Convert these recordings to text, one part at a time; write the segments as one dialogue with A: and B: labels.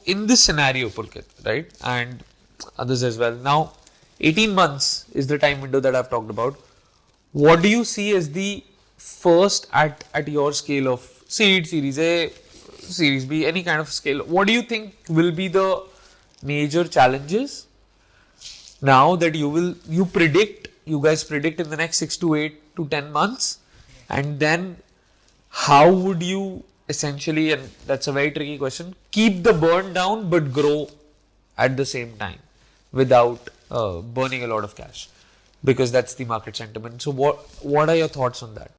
A: in this scenario, Pulkit, right, and others as well. Now, 18 months is the time window that I've talked about. What do you see as the first at your scale of seed, Series A, Series B, any kind of scale? What do you think will be the major challenges now that you guys predict in the next 6 to 8 to 10 months, and then how would you essentially, and that's a very tricky question, keep the burn down but grow at the same time without burning a lot of cash, because that's the market sentiment. So what are your thoughts on that?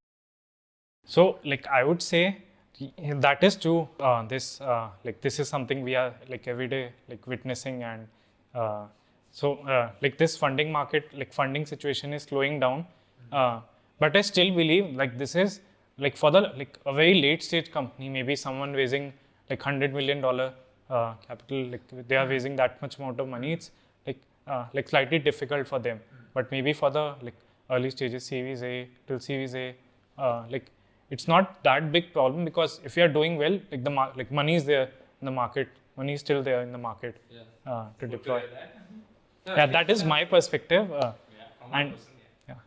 B: So, like, I would say that is true. This is something we are like every day like witnessing, and like this funding market, like funding situation is slowing down. But I still believe like this is like for the like a very late stage company, maybe someone raising like $100 million capital, like they are raising that much amount of money. It's like slightly difficult for them. But maybe for the like early stages, Series A till Series A, like it's not that big problem, because if you are doing well, like like money is there in the market, money is still there in the market to deploy. Yeah, that is my perspective.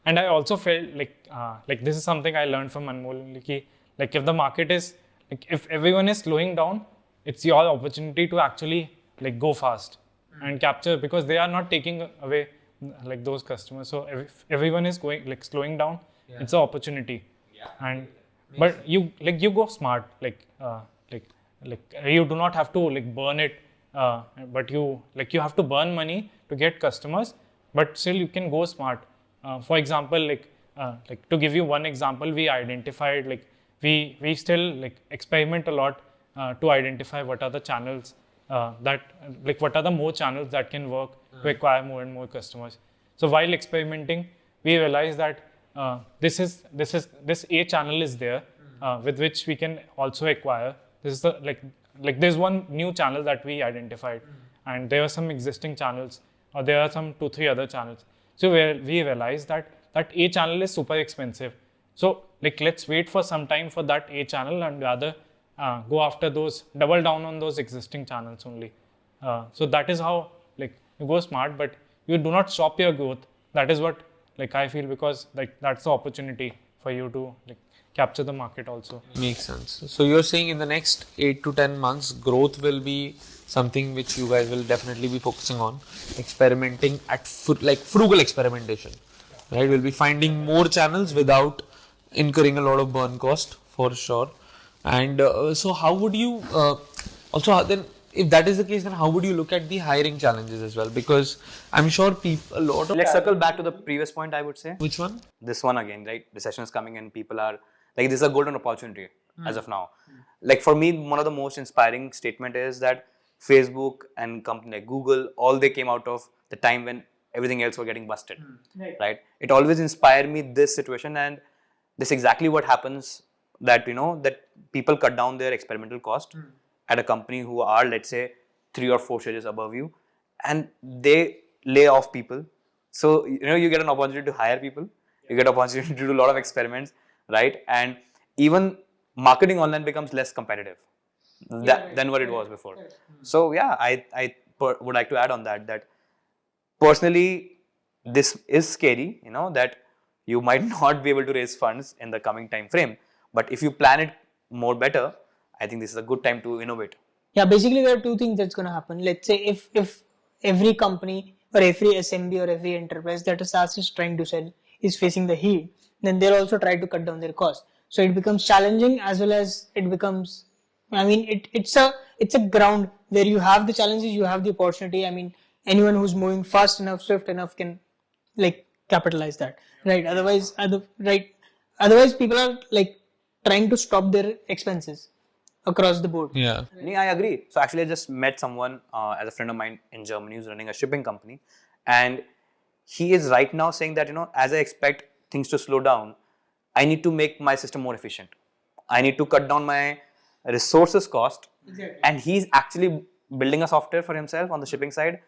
B: And I also felt like this is something I learned from Anmol. Like if the market is like if everyone is slowing down, it's your opportunity to actually like go fast and capture, because they are not taking away like those customers. So if everyone is going like slowing down, it's an opportunity. And but you go smart, like you do not have to like burn it, but you have to burn money to get customers, but still you can go smart. For example, like to give you one example, we identified like we still like experiment a lot to identify what are the channels what are the more channels that can work to acquire more and more customers. So while experimenting, we realized that this A channel is there with which we can also acquire. This is the like there's one new channel that we identified, and there are some existing channels, or there are some 2-3 other channels. So we realized that A channel is super expensive. So like let's wait for some time for that A channel, and rather go after those, double down on those existing channels only. So that is how like you go smart, but you do not stop your growth. That is what like I feel, because like that's the opportunity for you to like capture the market also.
A: Makes sense. So you're saying in the next 8 to 10 months, growth will be something which you guys will definitely be focusing on, experimenting at like frugal experimentation, right? We'll be finding more channels without incurring a lot of burn cost for sure. And so how would you then, if that is the case, then how would you look at the hiring challenges as well? Because I'm sure a lot of...
C: Let's circle back to the previous point, I would say.
A: Which one?
C: This one again, right? Recession is coming and people are like, this is a golden opportunity as of now. Like for me, one of the most inspiring statement is that Facebook and company like Google, all they came out of the time when everything else were getting busted, right? It always inspired me, this situation, and this is exactly what happens, that that people cut down their experimental cost at a company who are, let's say, 3 or 4 stages above you, and they lay off people. So you get an opportunity to hire people, you get an opportunity to do a lot of experiments, right? And even marketing online becomes less competitive than what it was before. So yeah, I would like to add on that personally, this is scary, that you might not be able to raise funds in the coming time frame, but if you plan it more better, I think this is a good time to innovate.
D: Yeah, basically there are 2 things that's going to happen. Let's say if every company or every SMB or every enterprise that a SaaS is trying to sell is facing the heat, then they'll also try to cut down their cost. So it becomes challenging, as well as it becomes, I mean, it's a ground where you have the challenges, you have the opportunity. I mean, anyone who's moving fast enough, swift enough can like capitalize that, right? Otherwise people are like trying to stop their expenses across the board.
A: Yeah.
C: I agree. So actually I just met someone as a friend of mine in Germany who's running a shipping company, and he is right now saying that, as I expect things to slow down, I need to make my system more efficient. I need to cut down my resources cost. Exactly. And he's actually building a software for himself on the shipping side,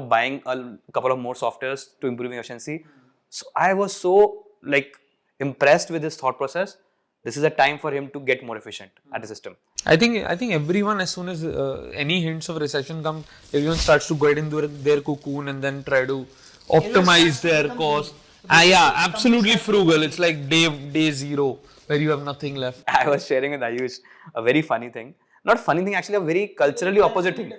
C: buying a couple of more softwares to improve efficiency. So I was so like impressed with his thought process, this is a time for him to get more efficient at the system.
A: I think everyone, as soon as any hints of recession come, everyone starts to get into their cocoon and then try to optimize their cost. Yeah, absolutely frugal. It's like day zero where you have nothing left.
C: I was sharing with Ayush a very funny thing. Not funny thing, actually a very culturally opposite thing.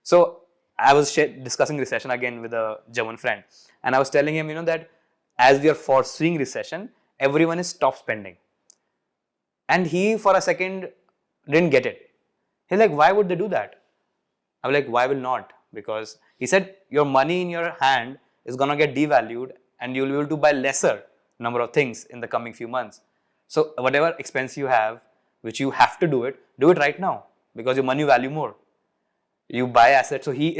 C: So I was discussing recession again with a German friend, and I was telling him, that as we are foreseeing recession, everyone is stop spending. And he, for a second, didn't get it. He's like, why would they do that? I was like, why will not? Because he said, your money in your hand is going to get devalued and you'll be able to buy lesser number of things in the coming few months. So whatever expense you have, which you have to do it right now because your money value more. You buy assets. So he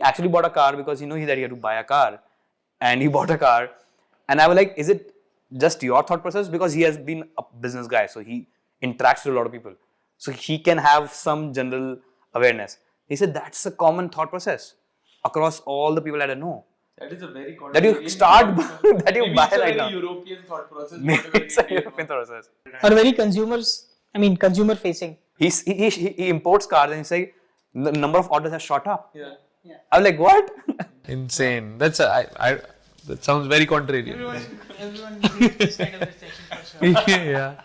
C: actually bought a car because he knew that he had to buy a car, and he bought a car. And I was like, is it just your thought process? Because he has been a business guy, so he interacts with a lot of people. So he can have some general awareness. He said that's a common thought process across all the people that I know.
A: That is a very
C: That you start, that you buy right now.
A: European thought process.
C: Maybe it's a European thought process.
D: Or very consumer facing.
C: He imports cars and he's like, the number of orders has shot up.
A: Yeah.
C: I was like, what?
A: Insane. That sounds very contrarian.
D: Everyone needs this kind of recession for sure.
A: Yeah.